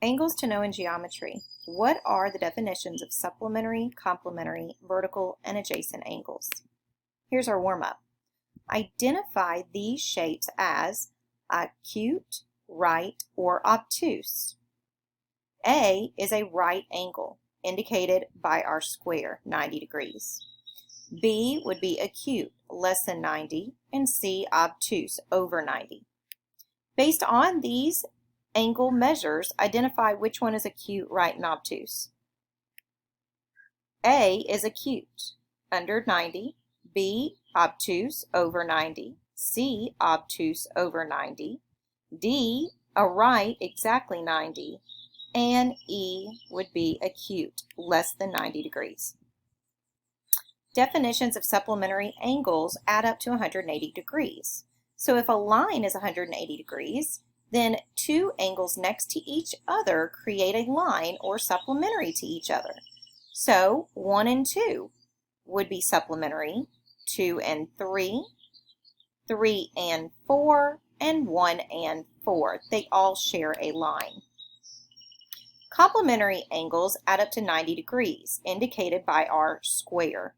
Angles to know in geometry. What are the definitions of supplementary, complementary, vertical, and adjacent angles? Here's our warm-up. Identify these shapes as acute, right, or obtuse. A is a right angle, indicated by our square, 90 degrees. B would be acute, less than 90, and C, obtuse, over 90. Based on these angle measures, identify which one is acute, right, and obtuse. A is acute, under 90. B, obtuse, over 90. C, obtuse, over 90. D, a right, exactly 90. And E would be acute, less than 90 degrees. Definitions of supplementary angles add up to 180 degrees. So if a line is 180 degrees, then two angles next to each other create a line or supplementary to each other. So 1 and 2 would be supplementary, 2 and 3, 3 and 4, and 1 and 4. They all share a line. Complementary angles add up to 90 degrees, indicated by our square.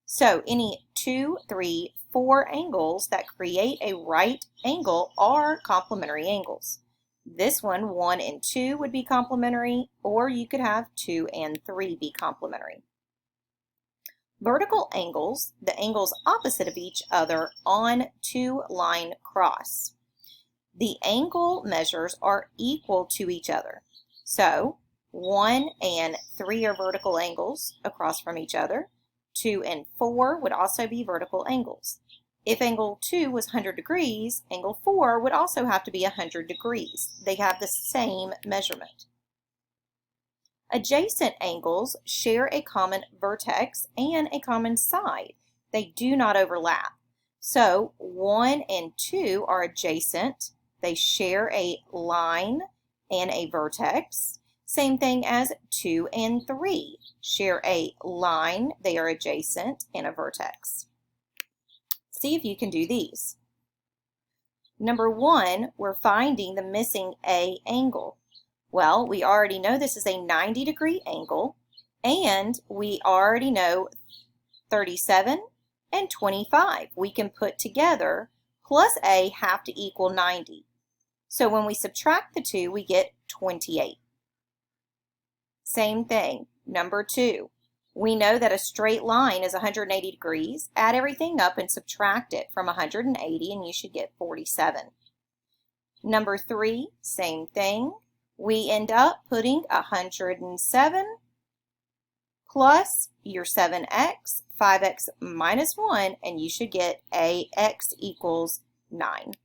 So any 2, 3, 4 angles that create a right angle are complementary angles. This one, 1 and 2, would be complementary, or you could have 2 and 3 be complementary. Vertical angles, the angles opposite of each other on two-line cross. The angle measures are equal to each other. So 1 and 3 are vertical angles across from each other. 2 and 4 would also be vertical angles. If angle 2 was 100 degrees, angle 4 would also have to be 100 degrees. They have the same measurement. Adjacent angles share a common vertex and a common side. They do not overlap. So 1 and 2 are adjacent. They share a line and a vertex. Same thing as 2 and 3. Share a line, they are adjacent, and a vertex. See if you can do these. Number 1, we're finding the missing A angle. Well, we already know this is a 90-degree angle, and we already know 37 and 25. We can put together plus A have to equal 90. So when we subtract the 2, we get 28. Same thing, number 2. We know that a straight line is 180 degrees. Add everything up and subtract it from 180 and you should get 47. Number 3, same thing. We end up putting 107 plus your 7x, 5x minus 1, and you should get AX equals 9.